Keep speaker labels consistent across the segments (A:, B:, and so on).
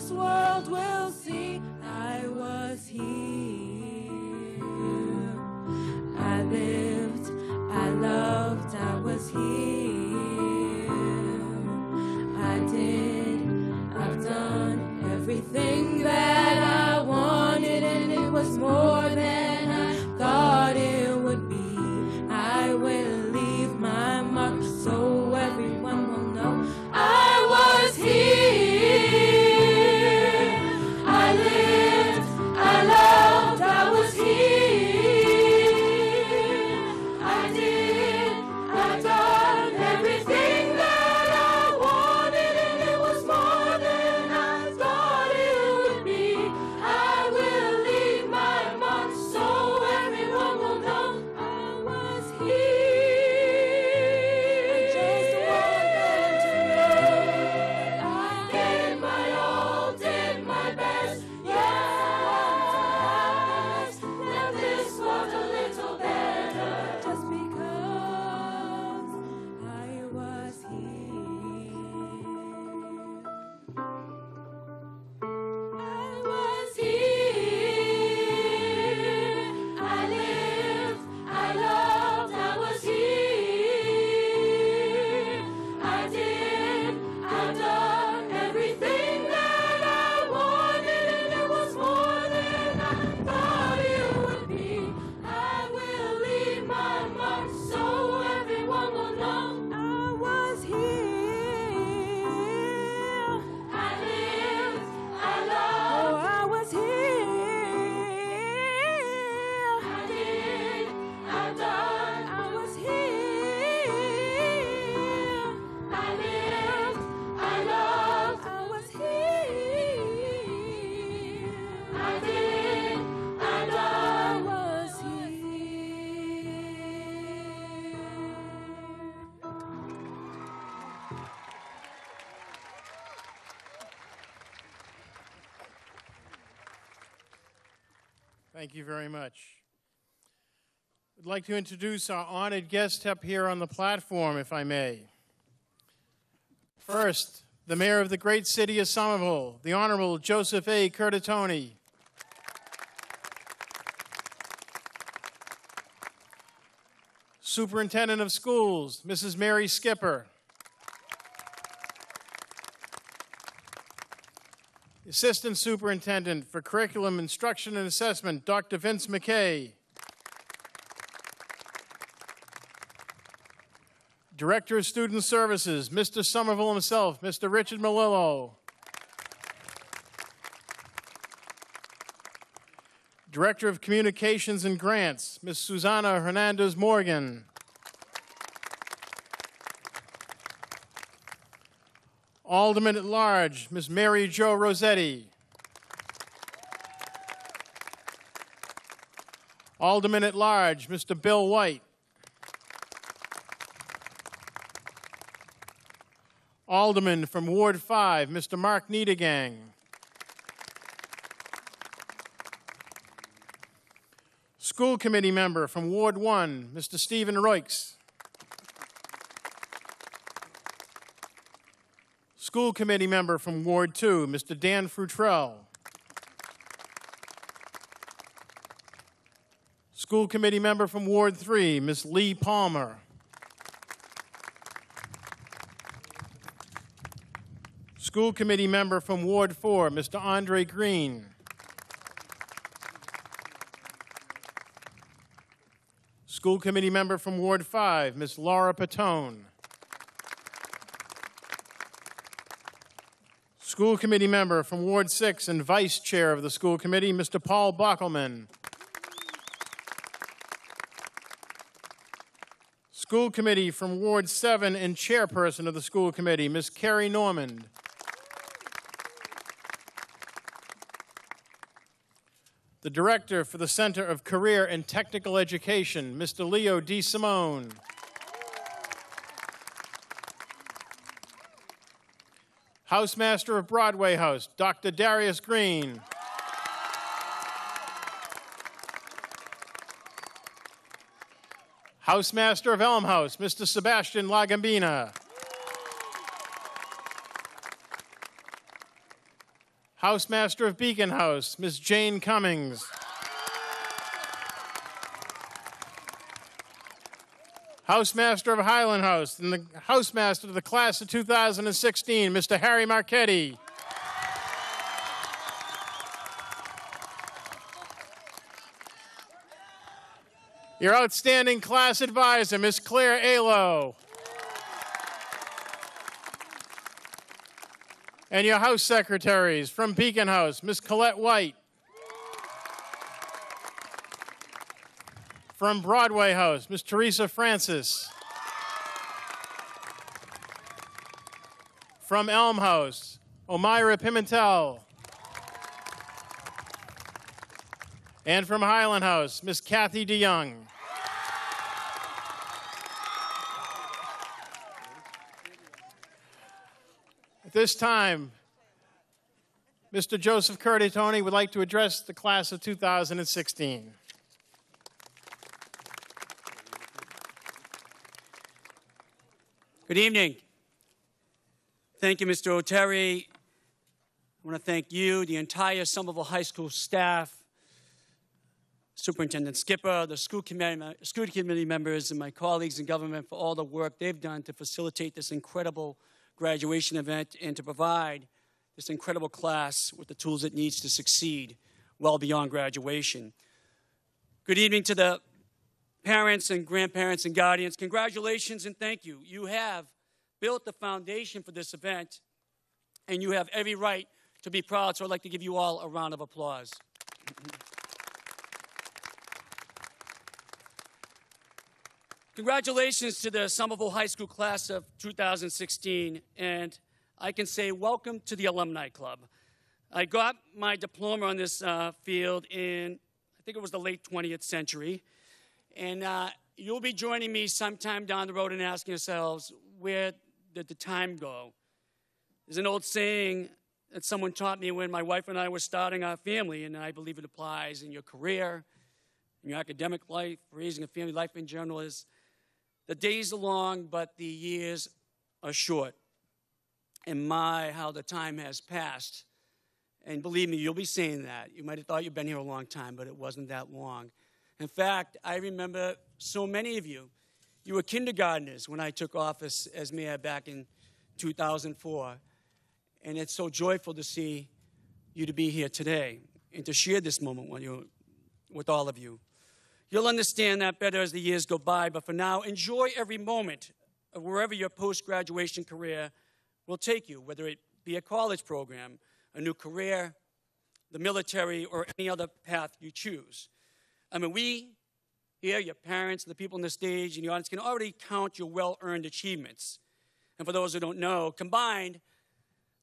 A: this world will see. I was here. I lived, I loved, I was here. I did, I've done everything that I wanted, and it was more than I thought it would be. I will leave my mark so everyone will know I was here. I lived, I loved, I was here. I did, I've done everything that I wanted, and it was more than I thought it would be. I will leave my mark so everyone will know I was here. I just want them to know that I gave my all, did my best. Yes, that this was a little better just because I was here. I was here. I lived, I loved, I was here. I did, I've done everything that I wanted, and it was more than I thought it would be. I will leave my mark so everyone will know I was here. I lived, I loved, I was here. I did, I've done, I was here. I lived, I loved, I was here. I did, I've done, I was
B: Thank you very much. I'd like to introduce our honored guest up here on the platform, if I may. First, the mayor of the great city of Somerville, the Honorable Joseph A. Curtatone. Superintendent of Schools, Mrs. Mary Skipper. Assistant Superintendent for Curriculum, Instruction, and Assessment, Dr. Vince McKay. Director of Student Services, Mr. Somerville himself, Mr. Richard Melillo. Director of Communications and Grants, Ms. Susana Hernandez-Morgan. Alderman at Large, Ms. Mary Jo Rossetti. Alderman at Large, Mr. Bill White. Alderman from Ward 5, Mr. Mark Niedergang. School Committee member from Ward 1, Mr. Stephen Roix. School Committee member from Ward 2, Mr. Dan Frutrell. School Committee member from Ward 3, Ms. Lee Palmer. School Committee member from Ward 4, Mr. Andre Green. School Committee member from Ward 5, Ms. Laura Patone. School Committee member from Ward 6 and Vice Chair of the School Committee, Mr. Paul Bockelman. School Committee from Ward 7 and Chairperson of the School Committee, Ms. Carrie Normand. The Director for the Center of Career and Technical Education, Mr. Leo D. Simone. Housemaster of Broadway House, Dr. Darius Green. Housemaster of Elm House, Mr. Sebastian Lagambina. Housemaster of Beacon House, Ms. Jane Cummings. Housemaster of Highland House and the Housemaster of the class of 2016, Mr. Harry Marchetti. Your outstanding class advisor, Ms. Claire Alo. And your house secretaries from Beacon House, Ms. Colette White. From Broadway House, Ms. Teresa Francis. From Elm House, Omira Pimentel. And from Highland House, Ms. Kathy DeYoung. At this time, Mr. Joseph Curtatone would like to address the class of 2016.
C: Good evening. Thank you, Mr. O'Terry. I want to thank you, the entire Somerville High School staff, Superintendent Skipper, the school committee members, and my colleagues in government for all the work they've done to facilitate this incredible graduation event and to provide this incredible class with the tools it needs to succeed well beyond graduation. Good evening to the parents and grandparents and guardians. Congratulations and thank you. You have built the foundation for this event, and you have every right to be proud, so I'd like to give you all a round of applause. Congratulations to the Somerville High School class of 2016, and I can say welcome to the Alumni Club. I got my diploma on this field in, I think it was the late 20th century, and you'll be joining me sometime down the road and asking yourselves, where did the time go? There's an old saying that someone taught me when my wife and I were starting our family, and I believe it applies in your career, in your academic life, raising a family, life in general, is the days are long, but the years are short. And my, how the time has passed. And believe me, you'll be saying that. You might have thought you've been here a long time, but it wasn't that long. In fact, I remember so many of you. You were kindergartners when I took office as mayor back in 2004. And it's so joyful to see you to be here today and to share this moment with all of you. You'll understand that better as the years go by, but for now, enjoy every moment of wherever your post-graduation career will take you, whether it be a college program, a new career, the military, or any other path you choose. I mean, we here, your parents, the people on the stage, and the audience can already count your well-earned achievements. And for those who don't know, combined,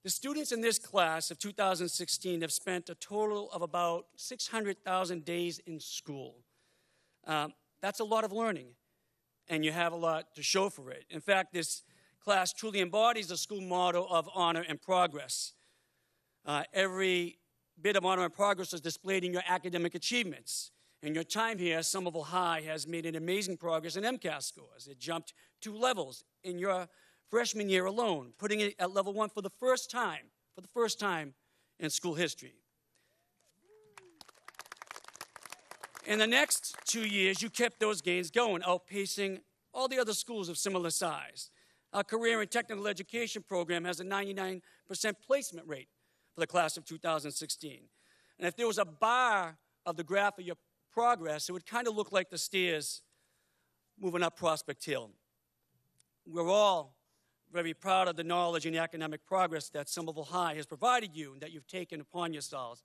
C: the students in this class of 2016 have spent a total of about 600,000 days in school. That's a lot of learning, and you have a lot to show for it. In fact, this class truly embodies the school motto of honor and progress. Every bit of honor and progress is displayed in your academic achievements. In your time here, Somerville High has made an amazing progress in MCAS scores. It jumped 2 levels in your freshman year alone, putting it at level 1 for the first time in school history. In the next 2 years, you kept those gains going, outpacing all the other schools of similar size. Our career and technical education program has a 99% placement rate for the class of 2016. And if there was a bar of the graph of your progress, it would kind of look like the stairs moving up Prospect Hill. We're all very proud of the knowledge and the academic progress that Somerville High has provided you and that you've taken upon yourselves,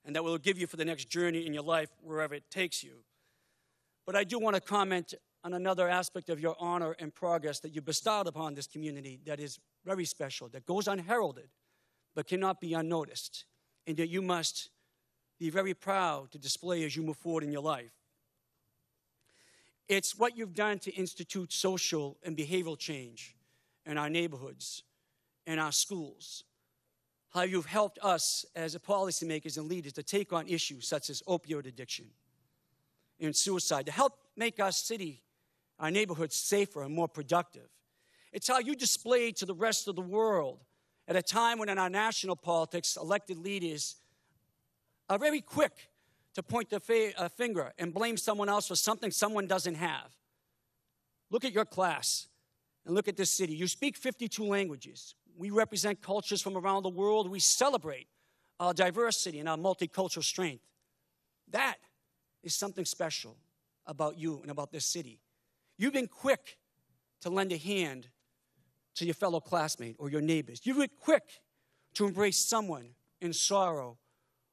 C: and that will give you for the next journey in your life, wherever it takes you. But I do want to comment on another aspect of your honor and progress that you bestowed upon this community that is very special, that goes unheralded, but cannot be unnoticed, and that you must be very proud to display as you move forward in your life. It's what you've done to institute social and behavioral change in our neighborhoods, in our schools. How you've helped us as policymakers and leaders to take on issues such as opioid addiction and suicide, to help make our city, our neighborhoods safer and more productive. It's how you displayed to the rest of the world At a time when in our national politics, elected leaders are very quick to point the finger and blame someone else for something someone doesn't have. Look at your class and look at this city. You speak 52 languages. We represent cultures from around the world. We celebrate our diversity and our multicultural strength. That is something special about you and about this city. You've been quick to lend a hand to your fellow classmate or your neighbors. You've been quick to embrace someone in sorrow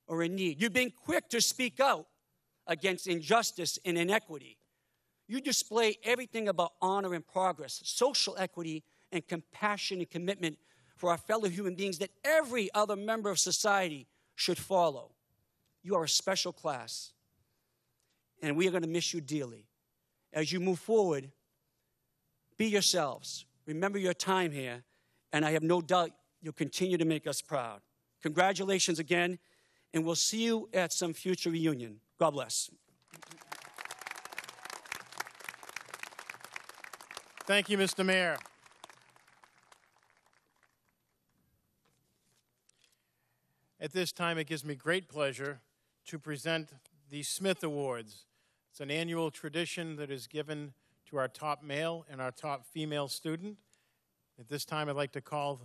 C: or in need. You've been quick to speak out against injustice and inequity. You display everything about honor and progress, social equity, and compassion and commitment for our fellow human beings that every other member of society should follow. You are a special class, and we are going to miss you dearly. As you move forward, be yourselves. Remember your time here, and I have no doubt you'll continue to make us proud. Congratulations again, and we'll see you at some future reunion. God bless.
B: Thank you, Mr. Mayor. At this time, it gives me great pleasure to present the Smith Awards. It's an annual tradition that is given to our top male and our top female student. At this time, I'd like to call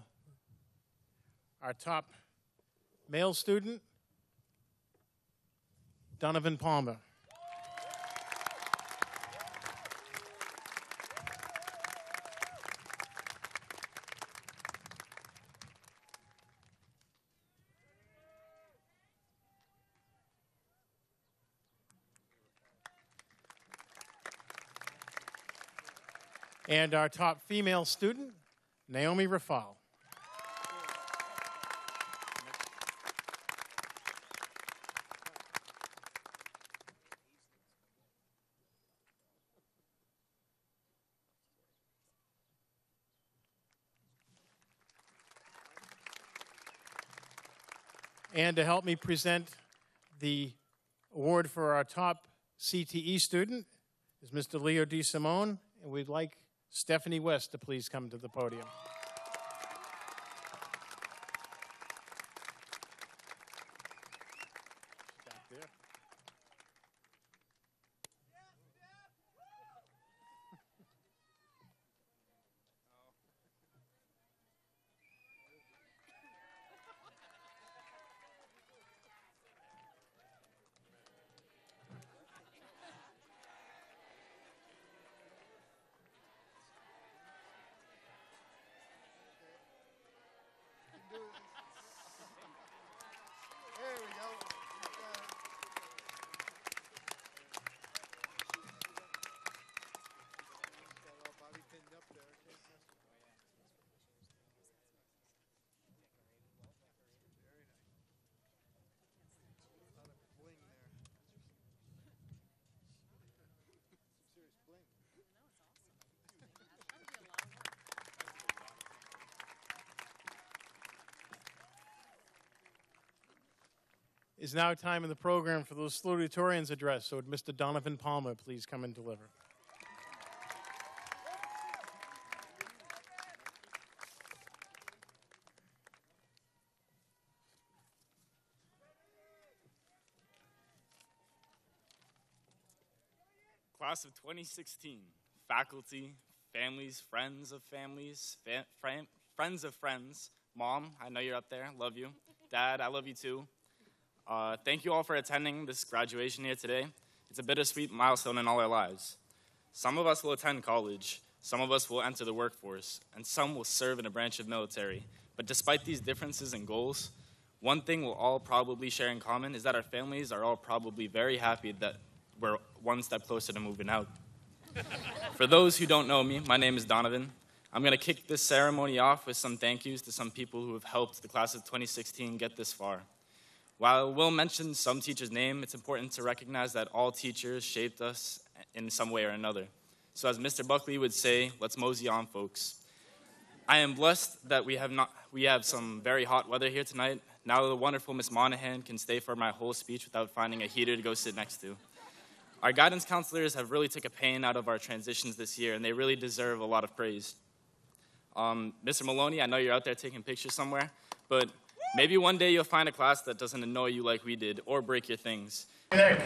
B: our top male student, Donovan Palmer. And our top female student, Naomi Rafal. And to help me present the award for our top CTE student is Mr. Leo DeSimone, and we'd like Stephanie West to please come to the podium. Back there.
D: There we go. Bobby pinned up there. Very nice. A lot of bling there. Serious bling.
B: It's now time in the program for the salutatorian's address, so would Mr. Donovan Palmer please come and deliver.
E: Class of 2016, faculty, families, friends of families, friends of friends, Mom, I know you're up there, love you. Dad, I love you too. Thank you all for attending this graduation here today. It's a bittersweet milestone in all our lives. Some of us will attend college, some of us will enter the workforce, and some will serve in a branch of military. But despite these differences in goals, one thing we'll all probably share in common is that our families are all probably very happy that we're one step closer to moving out. For those who don't know me, my name is Donovan. I'm going to kick this ceremony off with some thank yous to some people who have helped the class of 2016 get this far. While we'll mention some teacher's name, it's important to recognize that all teachers shaped us in some way or another. So as Mr. Buckley would say, let's mosey on, folks. I am blessed that we have some very hot weather here tonight. Now the wonderful Miss Monahan can stay for my whole speech without finding a heater to go sit next to. Our guidance counselors have really took a pain out of our transitions this year, and they really deserve a lot of praise. Mr. Maloney, I know you're out there taking pictures somewhere, but maybe one day you'll find a class that doesn't annoy you like we did or break your things.
B: Nick,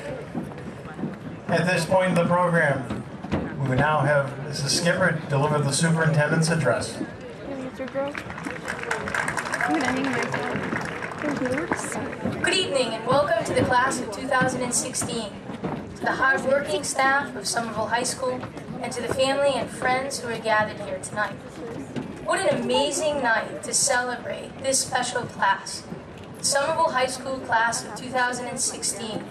B: at this point in the program, we now have Mrs. Skipper deliver the superintendent's address.
F: Good evening and welcome to the class of 2016, to the hard-working staff of Somerville High School, and to the family and friends who are gathered here tonight. What an amazing night to celebrate this special class, the Somerville High School class of 2016,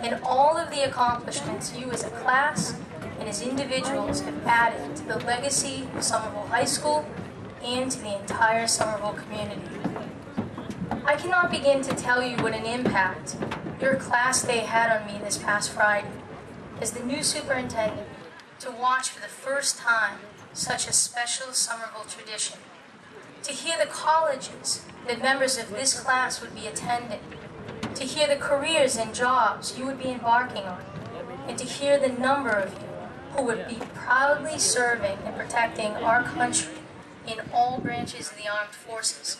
F: and all of the accomplishments you as a class and as individuals have added to the legacy of Somerville High School and to the entire Somerville community. I cannot begin to tell you what an impact your class day had on me this past Friday as the new superintendent, to watch for the first time such a special Somerville tradition, to hear the colleges that members of this class would be attending, to hear the careers and jobs you would be embarking on, and to hear the number of you who would be proudly serving and protecting our country in all branches of the armed forces.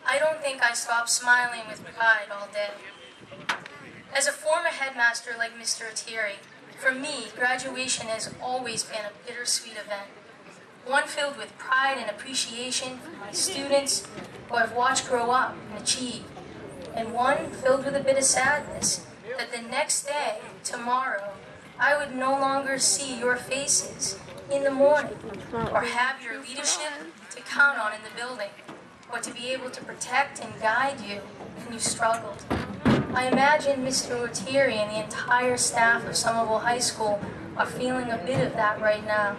F: I don't think I stopped smiling with pride all day. As a former headmaster like Mr. Attieri, for me, graduation has always been a bittersweet event, one filled with pride and appreciation for my students who I've watched grow up and achieve, and one filled with a bit of sadness that the next day, tomorrow, I would no longer see your faces in the morning or have your leadership to count on in the building, or to be able to protect and guide you when you struggled. I imagine Mr. Attieri and the entire staff of Somerville High School are feeling a bit of that right now.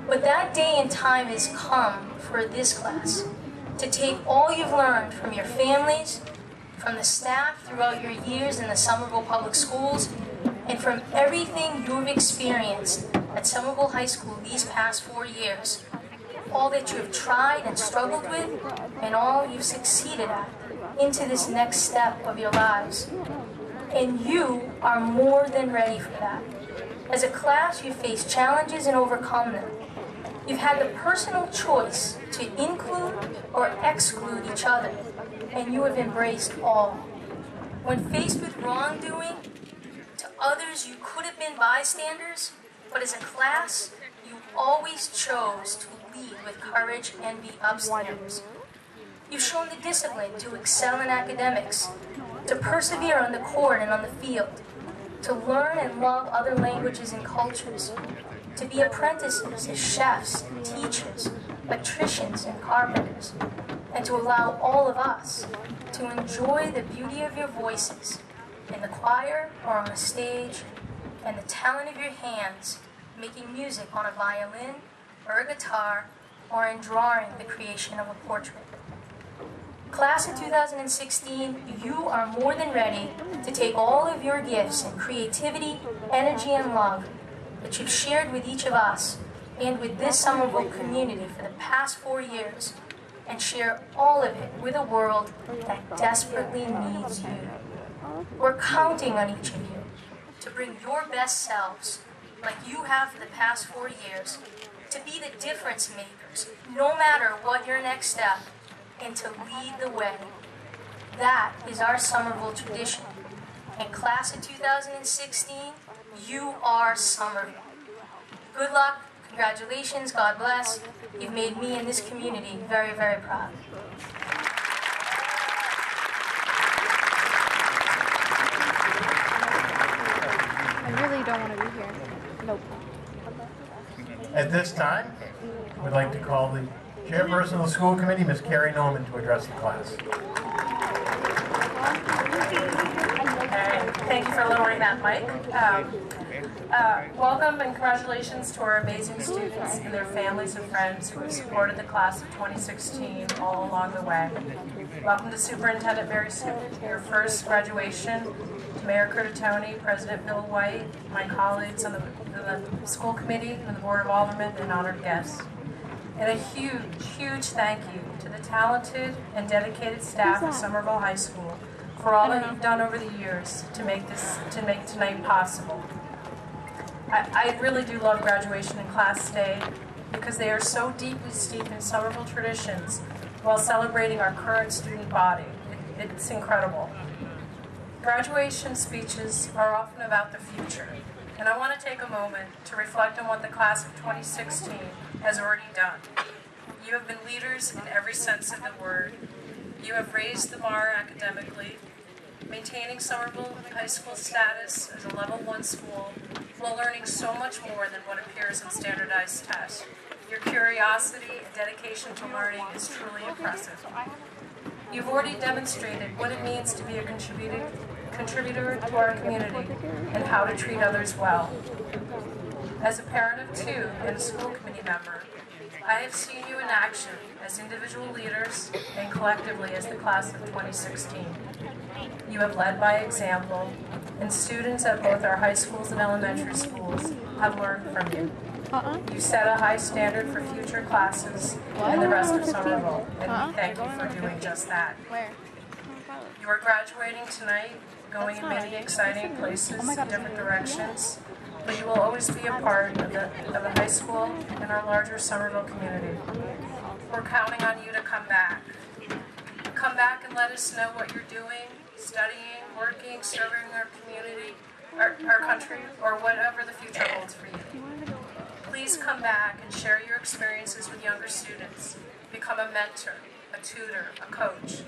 F: But that day and time has come for this class, to take all you've learned from your families, from the staff throughout your years in the Somerville Public Schools, and from everything you've experienced at Somerville High School these past 4 years, all that you have tried and struggled with, and all you've succeeded at, into this next step of your lives. And you are more than ready for that. As a class, you face challenges and overcome them. You've had the personal choice to include or exclude each other, and you have embraced all. When faced with wrongdoing, to others you could have been bystanders, but as a class, you always chose to lead with courage and be upstanders. You've shown the discipline to excel in academics, to persevere on the court and on the field, to learn and love other languages and cultures, to be apprentices as chefs, teachers, electricians, and carpenters, and to allow all of us to enjoy the beauty of your voices in the choir or on the stage, and the talent of your hands making music on a violin or a guitar, or in drawing the creation of a portrait. Class of 2016, you are more than ready to take all of your gifts and creativity, energy, and love that you've shared with each of us and with this Somerville community for the past 4 years, and share all of it with a world that desperately needs you. We're counting on each of you to bring your best selves, like you have for the past 4 years, to be the difference makers, no matter what your next step, and to lead the way. That is our Somerville tradition. And class of 2016, you are Somerville. Good luck, congratulations, God bless. You've made me and this community very, very proud.
G: I really don't want to be here. Nope.
B: At this time, we'd like to call the chairperson of the school committee, Ms. Carrie Norman, to address the class.
H: Thank you for lowering that mic. Welcome and congratulations to our amazing students and their families and friends who have supported the class of 2016 all along the way. Welcome to Superintendent very soon, your first graduation, to Mayor Curtatone, President Bill White, my colleagues on the school committee and the Board of Aldermen, and honored guests. And a huge, huge thank you to the talented and dedicated staff of Somerville High School for all that you've done over the years to make tonight possible. I really do love graduation and class day. because they are so deeply steeped in Somerville traditions while celebrating our current student body. It's incredible. Graduation speeches are often about the future, and I want to take a moment to reflect on what the class of 2016 has already done. You have been leaders in every sense of the word. You have raised the bar academically, maintaining Somerville High School status as a level 1 school while learning so much more than what appears in standardized tests. Your curiosity and dedication to learning is truly impressive. You've already demonstrated what it means to be a contributor to our community and how to treat others well. As a parent of 2 and a school committee member, I have seen you in action as individual leaders and collectively as the class of 2016. You have led by example, and students at both our high schools and elementary schools have learned from you. You set a high standard for future classes and the rest of Somerville, and we thank you for doing just that. You are graduating tonight, going in many exciting places in different directions, but you will always be a part of the high school and our larger Somerville community. We're counting on you to come back. Come back and let us know what you're doing, studying, working, serving our community, our country, or whatever the future holds for you. Please come back and share your experiences with younger students. Become a mentor, a tutor, a coach.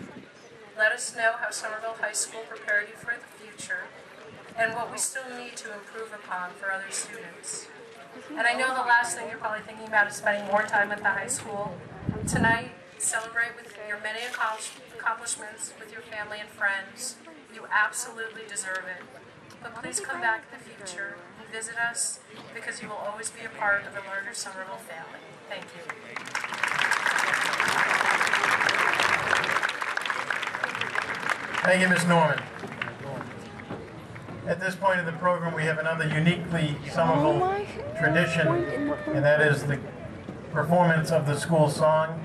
H: Let us know how Somerville High School prepared you for the future and what we still need to improve upon for other students. And I know the last thing you're probably thinking about is spending more time at the high school. Tonight, celebrate with your many accomplishments with your family and friends. You absolutely deserve it. But please come back in the future and visit us because you will always be a part of the larger Somerville family. Thank you.
B: Thank you, Ms. Norman. At this point in the program, we have another uniquely Somerville tradition, and that is the performance of the school song.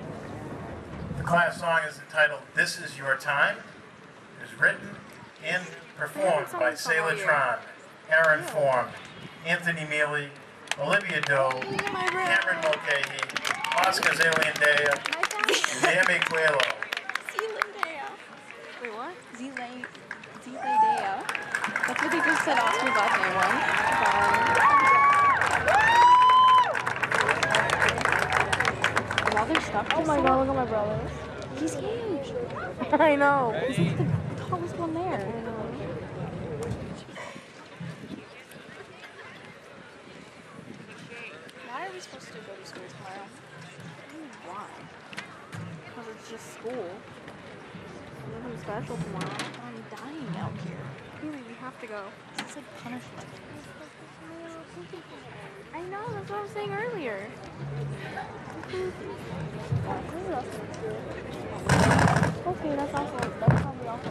B: The class song is entitled "This Is Your Time." It is written and performed by Selah Tron, Aaron Form, Anthony Mealy, Olivia Doe, Cameron Mulcahy, Oscar Zaliandea, and Naomi Coelho.
G: Wait, what? Zilay-dea. That's what they just said Oscar's last name was. While they're stuck, oh my god, look at my brother. He's huge. I know. He's like the tallest one there. I know. Why are we supposed to go to school tomorrow? Why? Because it's just school. Nothing special tomorrow. I'm dying out here. Really, we have to go. It's like punishment. I know, that's what I was saying earlier. Okay, that's also that's probably also.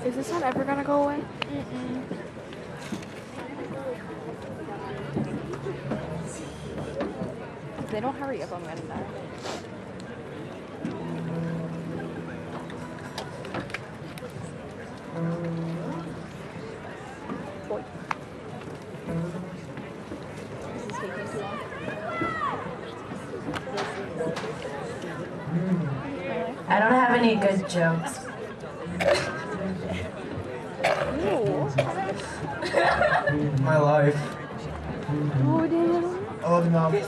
G: Is this one ever gonna go away? If they don't hurry up, I'm gonna die. Boy. This is taking too long.
H: I don't have any good jokes.
I: My life.
G: Oh, Daniel.
I: I love you, Mom.
G: What?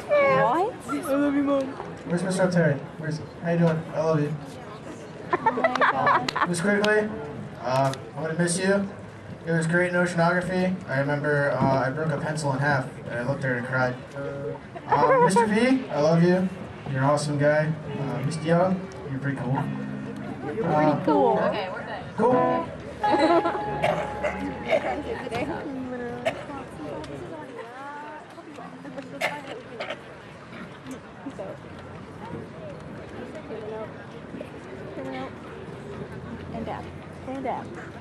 G: I love you, Mom.
I: Where's Mr. Terry? How you doing? I love you.
G: Oh my god.
I: Miss Quigley, I'm gonna miss you. It was great in oceanography. I remember I broke a pencil in half and I looked at her and cried. Mr. V, I love you. You're an awesome guy. Mr. Young, you're pretty cool.
G: You're pretty cool.
H: Okay, we're good.
I: Cool.
G: Today. my dad.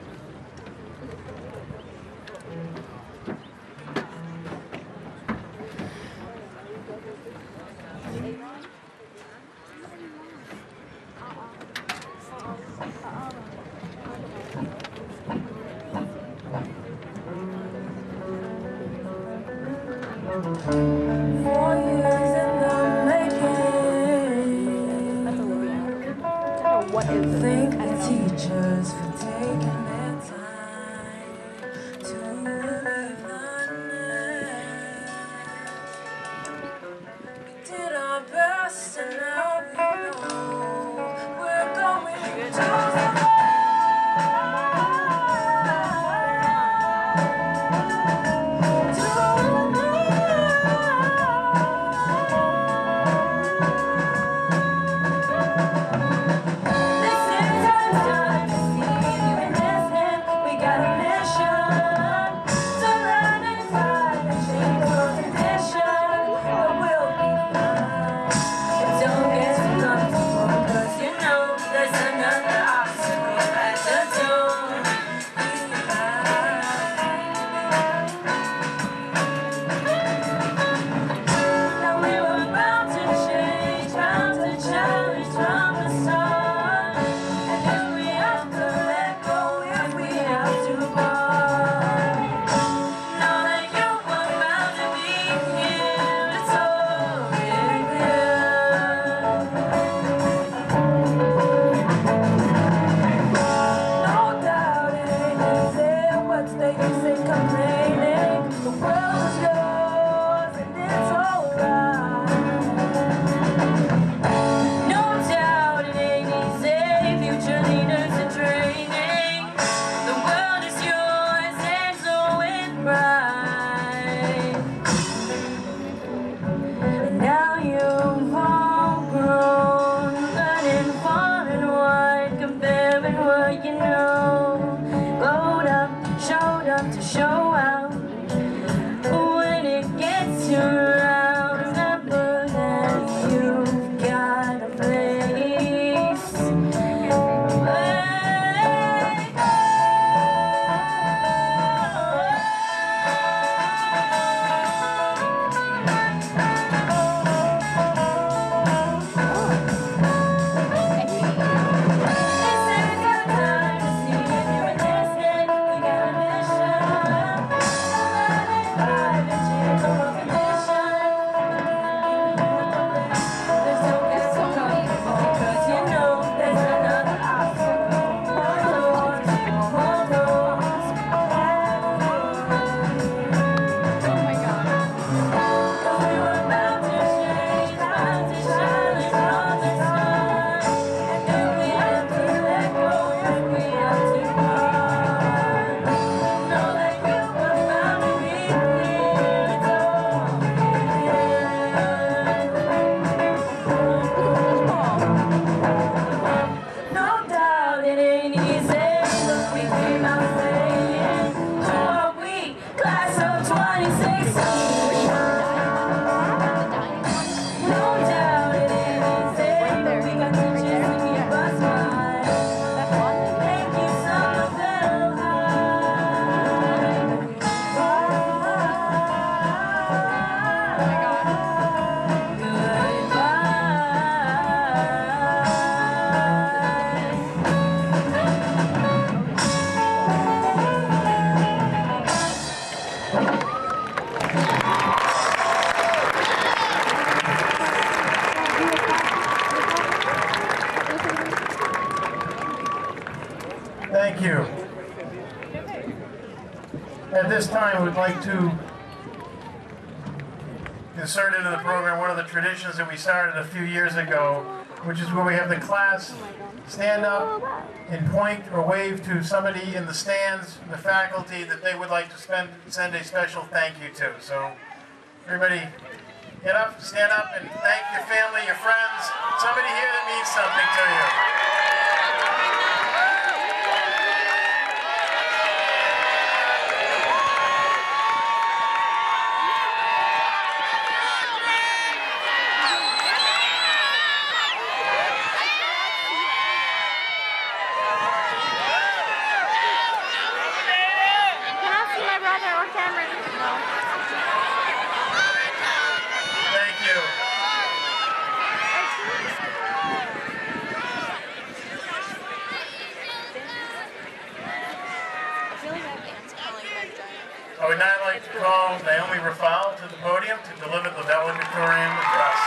G: What is this?
A: Thank the teachers for taking their time to relieve the net. We did our best and now we know we're going to
B: Thank you. At this time, we'd like to insert into the program one of the traditions that we started a few years ago, which is where we have the class stand up and point or wave to somebody in the stands, the faculty, that they would like to send a special thank you to. So everybody get up, stand up, and thank your family, your friends, somebody here that means something to you. call Naomi Rafal to the podium to deliver the valedictorian address.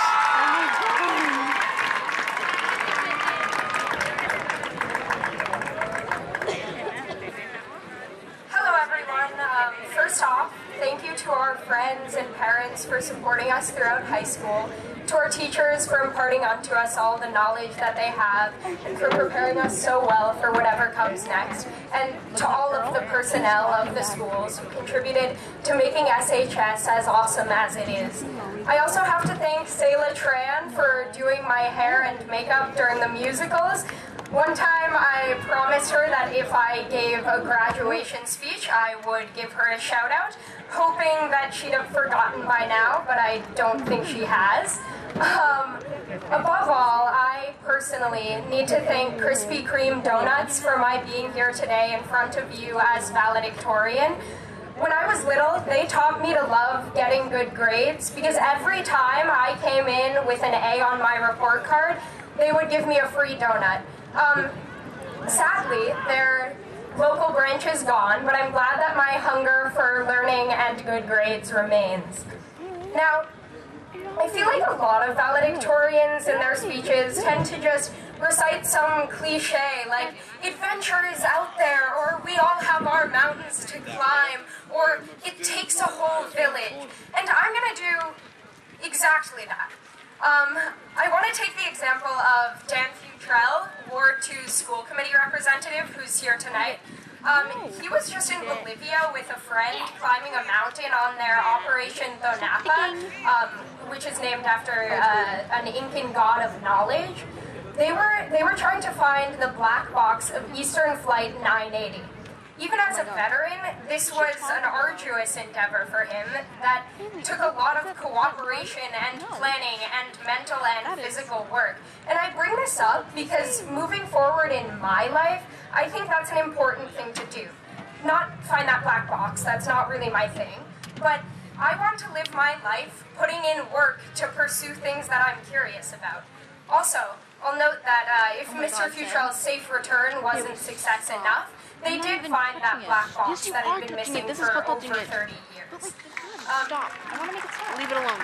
J: Hello everyone. First off, thank you to our friends and parents for supporting us throughout high school, to our teachers for imparting onto us all the knowledge that they have, and for preparing us so well for whatever comes next, and to all of the personnel of the schools who contributed to making SHS as awesome as it is. I also have to thank Sayla Tran for doing my hair and makeup during the musicals. One time I promised her that if I gave a graduation speech, I would give her a shout out, hoping that she'd have forgotten by now, but I don't think she has. Above all, I personally need to thank Krispy Kreme Donuts for my being here today in front of you as valedictorian. When I was little, they taught me to love getting good grades because every time I came in with an A on my report card, they would give me a free donut. Sadly, their local branch is gone, but I'm glad that my hunger for learning and good grades remains. Now, I feel like a lot of valedictorians in their speeches tend to just recite some cliche like, adventure is out there, or we all have our mountains to climb, or it takes a whole village. And I'm going to do exactly that. I want to take the example of Dan Futrell, Ward 2 school committee representative, who's here tonight. He was just in Bolivia with a friend climbing a mountain on their Operation Donapa, which is named after an Incan god of knowledge. They were trying to find the black box of Eastern Flight 980. Even as a veteran, this was an arduous endeavor for him that took a lot of cooperation and planning and mental and physical work. And I bring this up because moving forward in my life, I think that's an important thing to do. Not find that black box, that's not really my thing, but I want to live my life putting in work to pursue things that I'm curious about. Also, I'll note that if Mr. Futrell's safe return wasn't success enough, they did find that black box that had been missing for over 30 years.
G: Stop. I want to make it stop. Leave it alone.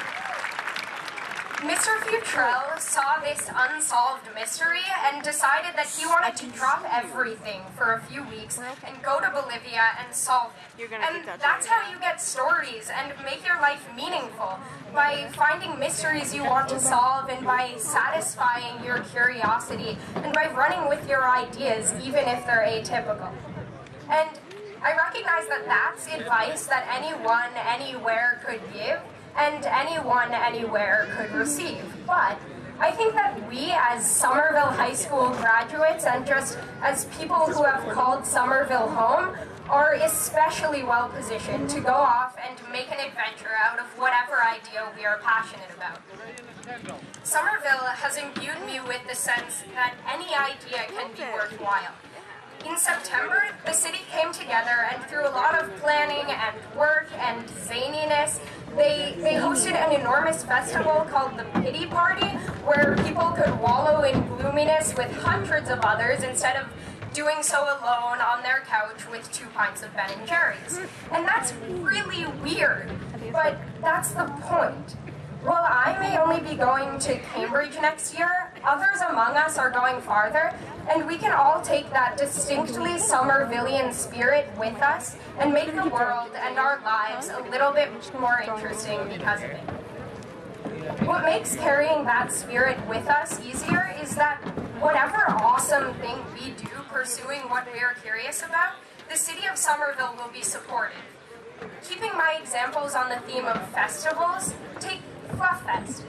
J: Mr. Futrell saw this unsolved mystery and decided that he wanted to drop everything for a few weeks and go to Bolivia and solve it. And that's how you get stories and make your life meaningful, by finding mysteries you want to solve and by satisfying your curiosity and by running with your ideas even if they're atypical. And I recognize that that's advice that anyone, anywhere could give, and anyone, anywhere could receive. But I think that we, as Somerville High School graduates, and just as people who have called Somerville home, are especially well positioned to go off and make an adventure out of whatever idea we are passionate about. Somerville has imbued me with the sense that any idea can be worthwhile. In September, the city came together and through a lot of planning and work and zaniness, they hosted an enormous festival called the Pity Party, where people could wallow in gloominess with hundreds of others instead of doing so alone on their couch with 2 pints of Ben & Jerry's. And that's really weird, but that's the point. While I may only be going to Cambridge next year, others among us are going farther, and we can all take that distinctly Somervillian spirit with us and make the world and our lives a little bit more interesting because of it. What makes carrying that spirit with us easier is that whatever awesome thing we do pursuing what we are curious about, the city of Somerville will be supportive. Keeping my examples on the theme of festivals, take Fluff Fest.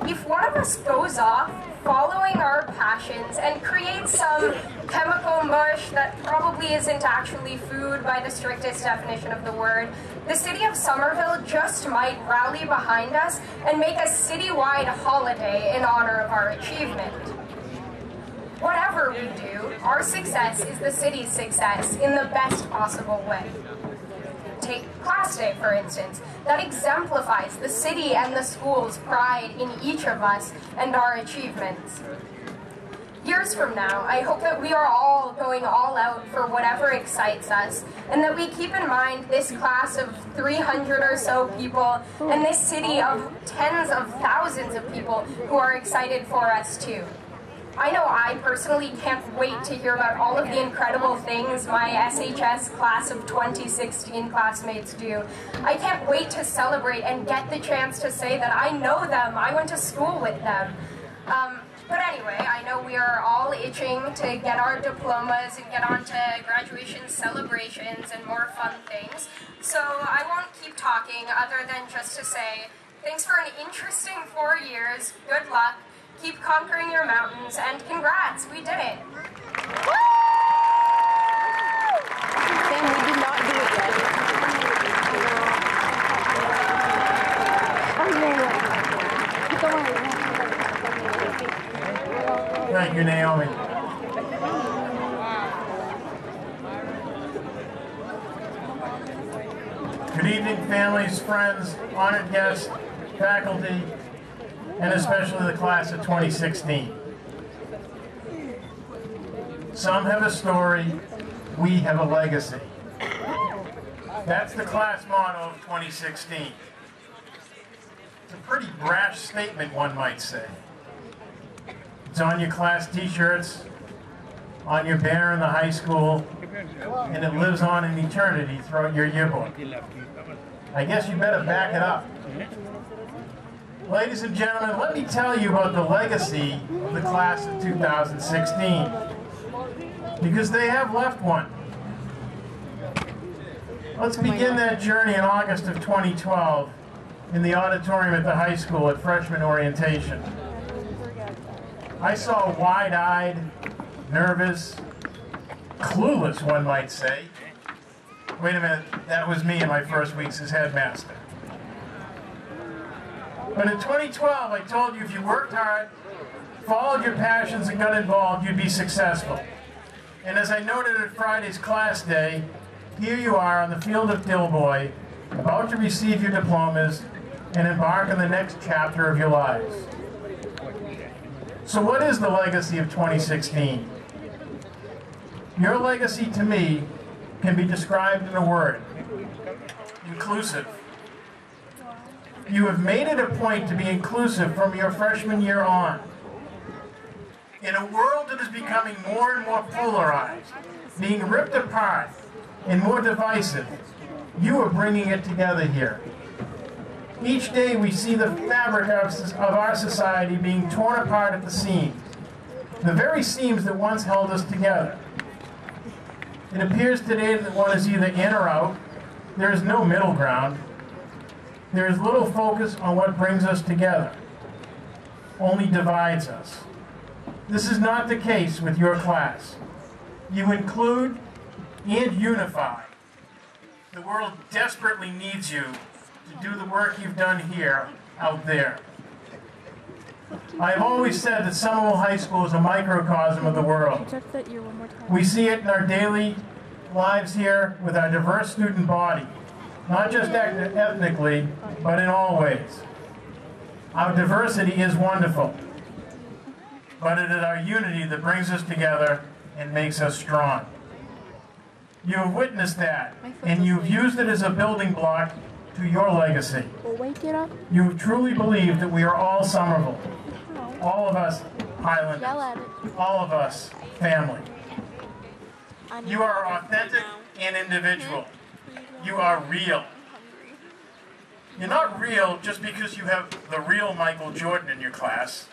J: If one of us goes off following our passions and creates some chemical mush that probably isn't actually food by the strictest definition of the word, the city of Somerville just might rally behind us and make a citywide holiday in honor of our achievement. Whatever we do, our success is the city's success in the best possible way. Take Class Day, for instance. That exemplifies the city and the school's pride in each of us and our achievements. Years from now, I hope that we are all going all out for whatever excites us, and that we keep in mind this class of 300 or so people, and this city of tens of thousands of people who are excited for us too. I know I personally can't wait to hear about all of the incredible things my SHS class of 2016 classmates do. I can't wait to celebrate and get the chance to say that I know them, I went to school with them. But anyway, I know we are all itching to get our diplomas and get on to graduation celebrations and more fun things. So I won't keep talking other than just to say, thanks for an interesting 4 years, good luck, keep conquering your mountains, and congrats, we did it.
G: Sam, we did not do it yet. Oh, yeah. Don't worry.
B: Thank you, Naomi. Good evening, families, friends, honored guests, faculty, and especially the class of 2016. Some have a story, we have a legacy. That's the class motto of 2016. It's a pretty brash statement, one might say. It's on your class t-shirts, on your banner in the high school, and it lives on in eternity throughout your yearbook. I guess you better back it up. Ladies and gentlemen, let me tell you about the legacy of the class of 2016, because they have left one. Let's begin that journey in August of 2012 in the auditorium at the high school at freshman orientation. I saw wide-eyed, nervous, clueless, one might say. Wait a minute, that was me in my first weeks as headmaster. But in 2012, I told you if you worked hard, followed your passions, and got involved, you'd be successful. And as I noted at Friday's class day, here you are on the field of Dilboy, about to receive your diplomas and embark on the next chapter of your lives. So what is the legacy of 2016? Your legacy to me can be described in a word: inclusive. You have made it a point to be inclusive from your freshman year on. In a world that is becoming more and more polarized, being ripped apart, and more divisive, you are bringing it together here. Each day we see the fabric of our society being torn apart at the seams, the very seams that once held us together. It appears today that one is either in or out. There is no middle ground. There is little focus on what brings us together, only divides us. This is not the case with your class. You include and unify. The world desperately needs you to do the work you've done here, out there. I've always said that Somerville High School is a microcosm of the world. We see it in our daily lives here with our diverse student body, not just ethnically, but in all ways. Our diversity is wonderful, but it is our unity that brings us together and makes us strong. You have witnessed that, and you've used it as a building block to your legacy. You have truly believed that we are all Somerville, all of us Highlanders, all of us family. You are authentic and individual. You are real. You're not real just because you have the real Michael Jordan in your class.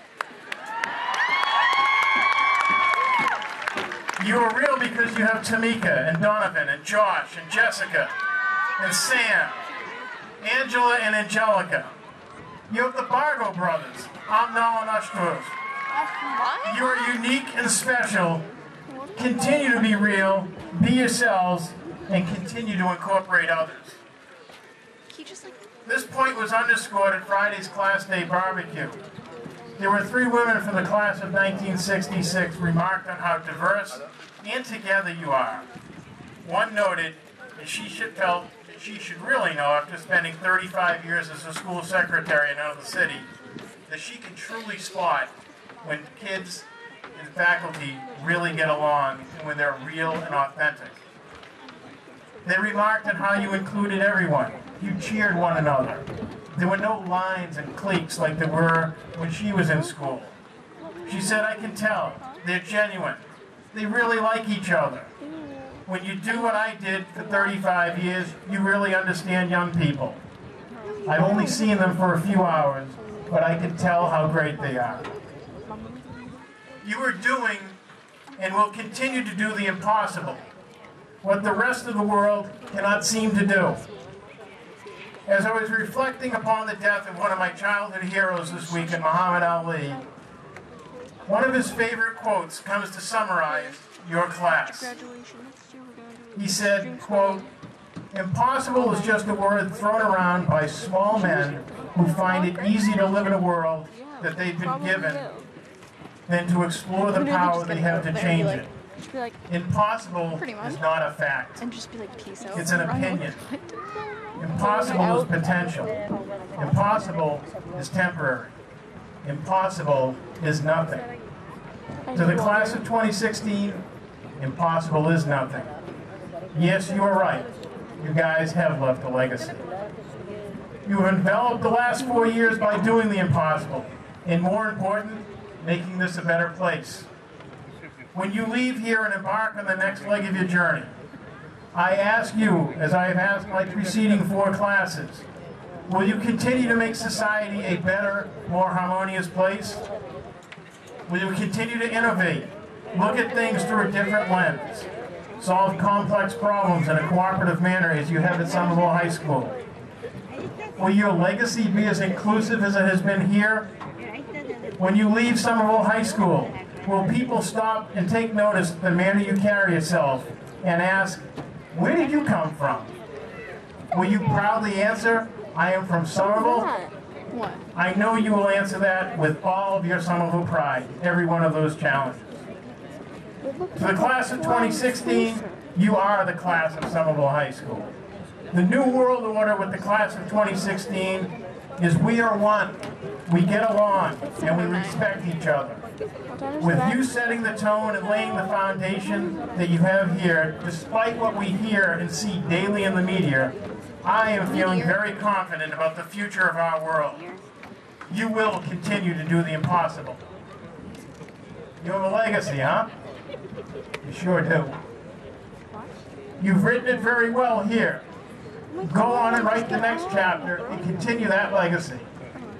B: You are real because you have Tamika and Donovan and Josh and Jessica and Sam, Angela and Angelica. You have the Bargo brothers, Amnal and Ashtosh. You are unique and special. Continue to be real, be yourselves, and continue to incorporate others. This point was underscored at Friday's Class Day barbecue. There were 3 women from the class of 1966 remarked on how diverse and together you are. One noted that she felt that she should really know, after spending 35 years as a school secretary in another city, that she can truly spot when kids and faculty really get along and when they're real and authentic. They remarked on how you included everyone. You cheered one another. There were no lines and cliques like there were when she was in school. She said, I can tell, they're genuine. They really like each other. When you do what I did for 35 years, you really understand young people. I've only seen them for a few hours, but I can tell how great they are. You are doing and will continue to do the impossible, what the rest of the world cannot seem to do. As I was reflecting upon the death of one of my childhood heroes this week, Muhammad Ali, one of his favorite quotes comes to summarize your class. He said, quote, impossible is just a word thrown around by small men who find it easy to live in a world that they've been given than to explore the power they have to change it. Impossible is not a fact. It's an opinion. Impossible is potential. Impossible is temporary. Impossible is nothing. To the class of 2016, impossible is nothing. Yes, you are right. You guys have left a legacy. You have enveloped the last 4 years by doing the impossible, and more important, making this a better place. When you leave here and embark on the next leg of your journey, I ask you, as I have asked my preceding 4 classes, will you continue to make society a better, more harmonious place? Will you continue to innovate, look at things through a different lens, solve complex problems in a cooperative manner as you have at Somerville High School? Will your legacy be as inclusive as it has been here? When you leave Somerville High School, will people stop and take notice of the manner you carry yourself and ask, where did you come from? Will you proudly answer, I am from Somerville?
G: What?
B: I know you will answer that with all of your Somerville pride, every one of those challenges. To the class of 2016, you are the class of Somerville High School. The new world order with the class of 2016 is we are one, we get along, and we respect each other. With you setting the tone and laying the foundation that you have here, despite what we hear and see daily in the media, I am feeling very confident about the future of our world. You will continue to do the impossible. You have a legacy, huh? You sure do. You've written it very well here. Go on and write the next chapter and continue that legacy.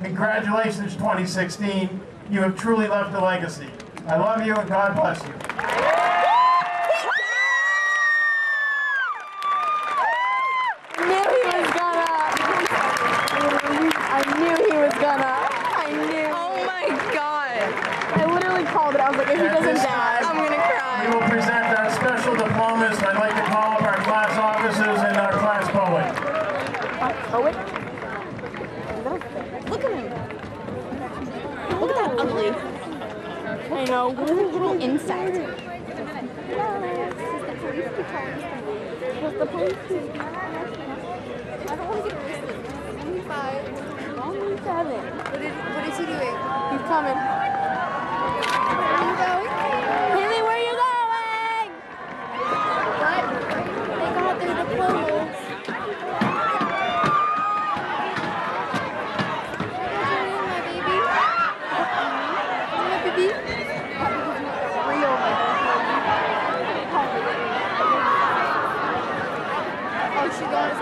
B: Congratulations, 2016. You have truly left a legacy. I love you and God bless you.
G: I knew. Oh my god. I literally called it. I was like, if he doesn't die, I'm going to cry.
B: We will present our special diplomas. I'd like to call up our class officers and our class poet.
G: Poet? Look at him. Look at that ugly. I know. What a little insect. Does the police keep I don't want to get arrested. 25. 7. What is he doing? He's coming. Where are you going? Haley, where are you going? What? They got their diplomas. My baby. My baby. Real, oh, she goes.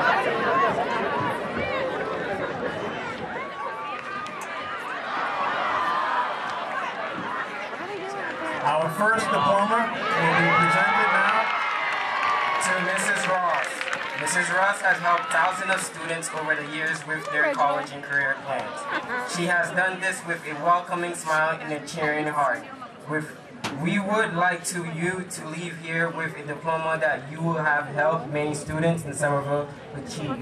B: Our first diploma will be presented now
K: to Mrs. Ross. Mrs. Ross has helped thousands of students over the years with their college and career plans. She has done this with a welcoming smile and a cheering heart. We would like you to leave here with a diploma that you will have helped many students in Somerville achieve.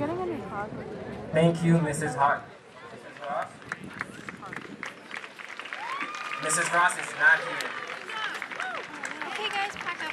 K: Thank you, Mrs. Hart. Mrs. Ross? Mrs. Ross is not here.
J: Okay guys, pack up.